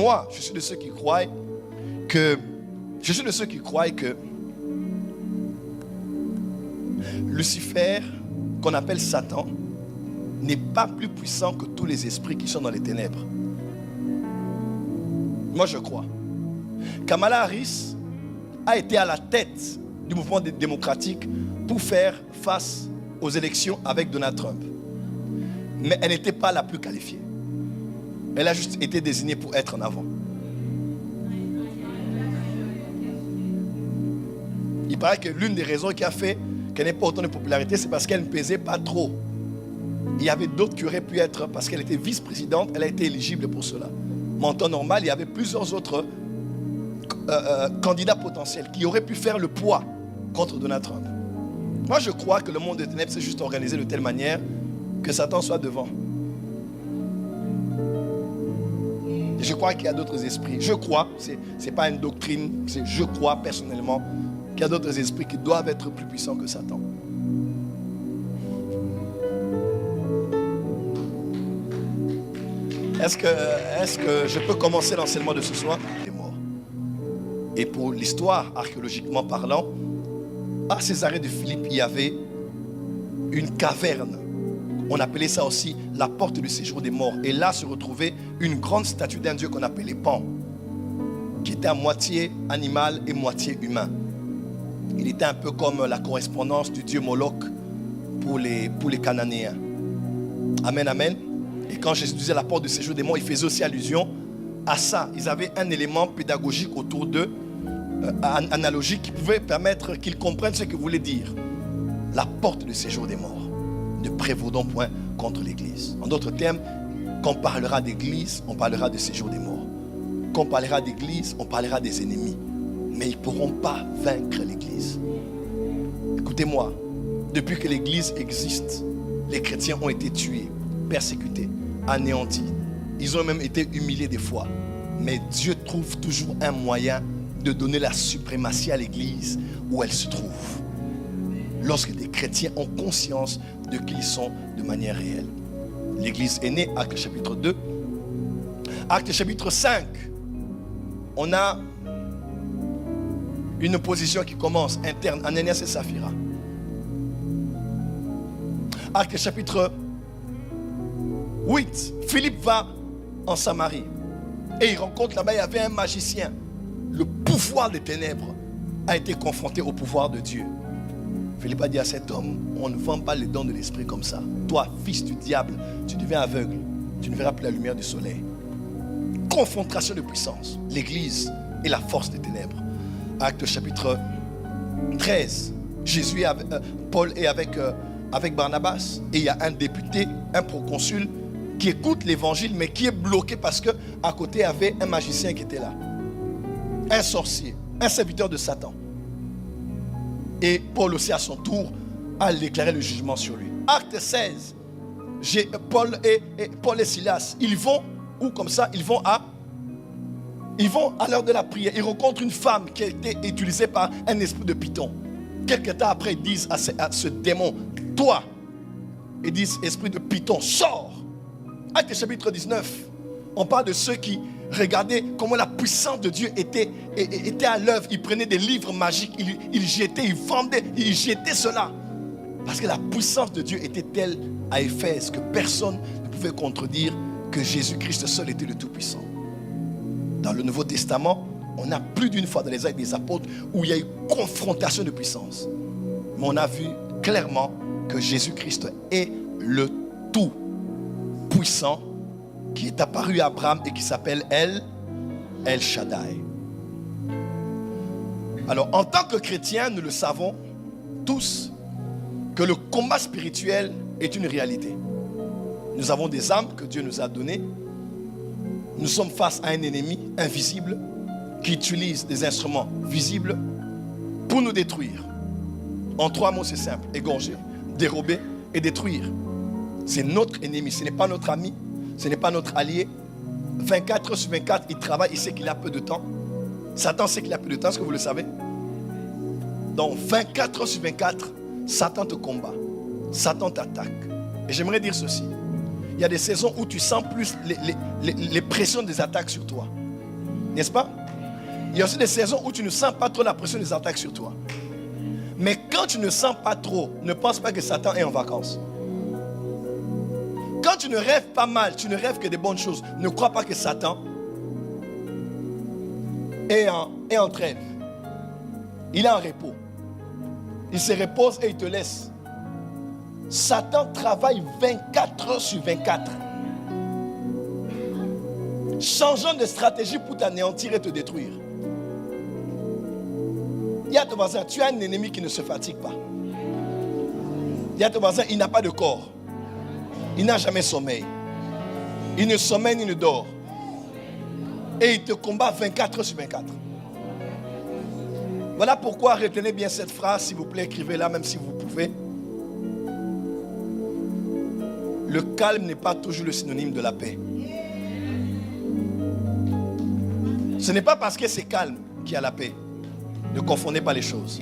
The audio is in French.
Moi, je suis de ceux qui croient que Lucifer, qu'on appelle Satan, n'est pas plus puissant que tous les esprits qui sont dans les ténèbres. Moi, je crois. Kamala Harris a été à la tête du mouvement démocratique pour faire face aux élections avec Donald Trump. Mais elle n'était pas la plus qualifiée. Elle a juste été désignée pour être en avant. Il paraît que l'une des raisons qui a fait qu'elle n'ait pas autant de popularité, c'est parce qu'elle ne pesait pas trop. Il y avait d'autres qui auraient pu être, parce qu'elle était vice-présidente, elle a été éligible pour cela. Mais en temps normal, il y avait plusieurs autres candidats potentiels qui auraient pu faire le poids contre Donald Trump. Moi, je crois que le monde des ténèbres s'est juste organisé de telle manière que Satan soit devant. Et je crois qu'il y a d'autres esprits. Je crois, ce n'est pas une doctrine, je crois personnellement qu'il y a d'autres esprits qui doivent être plus puissants que Satan. Est-ce que je peux commencer l'enseignement de ce soir? Et pour l'histoire, archéologiquement parlant, à Césarée de Philippe, il y avait une caverne. On appelait ça aussi la porte du séjour des morts. Et là se retrouvait une grande statue d'un dieu qu'on appelait Pan, qui était à moitié animal et moitié humain. Il était un peu comme la correspondance du dieu Moloch pour les Cananéens. Amen, amen. Et quand Jésus disait la porte du séjour des morts, il faisait aussi allusion à ça. Ils avaient un élément pédagogique autour d'eux, analogique, qui pouvait permettre qu'ils comprennent ce que voulait dire la porte du séjour des morts. Ne prévaudons point contre l'église. En d'autres termes, quand on parlera d'église, on parlera de séjour des morts. Quand on parlera d'église, on parlera des ennemis. Mais ils ne pourront pas vaincre l'église. Écoutez-moi, depuis que l'église existe, les chrétiens ont été tués, persécutés, anéantis. Ils ont même été humiliés des fois. Mais Dieu trouve toujours un moyen de donner la suprématie à l'église où elle se trouve. Lorsque des chrétiens ont conscience de qui ils sont de manière réelle. L'église est née, Actes chapitre 2. Actes chapitre 5, on a une opposition qui commence interne, Ananias et Saphira. Actes chapitre 8, Philippe va en Samarie et il rencontre là-bas, il y avait un magicien. Le pouvoir des ténèbres a été confronté au pouvoir de Dieu. Philippe a dit à cet homme, on ne vend pas les dons de l'esprit comme ça. Toi, fils du diable, tu deviens aveugle, tu ne verras plus la lumière du soleil. Confrontation de puissance, l'église et la force des ténèbres. Acte chapitre 13, Paul est avec Barnabas et il y a un député, un proconsul qui écoute l'évangile mais qui est bloqué parce qu'à côté il y avait un magicien qui était là. Un sorcier, un serviteur de Satan. Et Paul aussi à son tour a déclaré le jugement sur lui. Acte 16, Paul et Silas, ils vont, ou comme ça, ils vont à l'heure de la prière. Ils rencontrent une femme qui a été utilisée par un esprit de python. Quelque temps après, ils disent à ce démon, toi, ils disent, esprit de python, sors. Acte chapitre 19, on parle de ceux qui regardaient comment la puissance de Dieu était à l'œuvre. Ils prenaient des livres magiques, ils jetaient, ils vendaient, ils jetaient cela. Parce que la puissance de Dieu était telle à Éphèse que personne ne pouvait contredire que Jésus-Christ seul était le Tout-Puissant. Dans le Nouveau Testament, on a plus d'une fois dans les Actes des Apôtres où il y a eu confrontation de puissance. Mais on a vu clairement que Jésus-Christ est le Tout-Puissant qui est apparu à Abraham et qui s'appelle El Shaddai. Alors, en tant que chrétiens, nous le savons tous que le combat spirituel est une réalité. Nous avons des armes que Dieu nous a données. Nous sommes face à un ennemi invisible qui utilise des instruments visibles pour nous détruire. En 3 mots, c'est simple: égorger, dérober et détruire. C'est notre ennemi, ce n'est pas notre ami. Ce n'est pas notre allié. 24 heures sur 24, il travaille, il sait qu'il a peu de temps. Satan sait qu'il a peu de temps, est-ce que vous le savez? Donc 24 heures sur 24, Satan te combat. Satan t'attaque. Et j'aimerais dire ceci. Il y a des saisons où tu sens plus les pressions des attaques sur toi. N'est-ce pas? Il y a aussi des saisons où tu ne sens pas trop la pression des attaques sur toi. Mais quand tu ne sens pas trop, ne pense pas que Satan est en vacances. Quand tu ne rêves pas mal, tu ne rêves que des bonnes choses, ne crois pas que Satan est en trêve. Il est en repos. Il se repose et il te laisse. Satan travaille 24 heures sur 24. Changeant de stratégie pour t'anéantir et te détruire. Il y a ton voisin, tu as un ennemi qui ne se fatigue pas. Il y a ton voisin, il n'a pas de corps. Il n'a jamais sommeil. Il ne sommeille ni ne dort. Et il te combat 24 heures sur 24. Voilà pourquoi retenez bien cette phrase, s'il vous plaît, écrivez-la même si vous pouvez. Le calme n'est pas toujours le synonyme de la paix. Ce n'est pas parce que c'est calme qu'il y a la paix. Ne confondez pas les choses.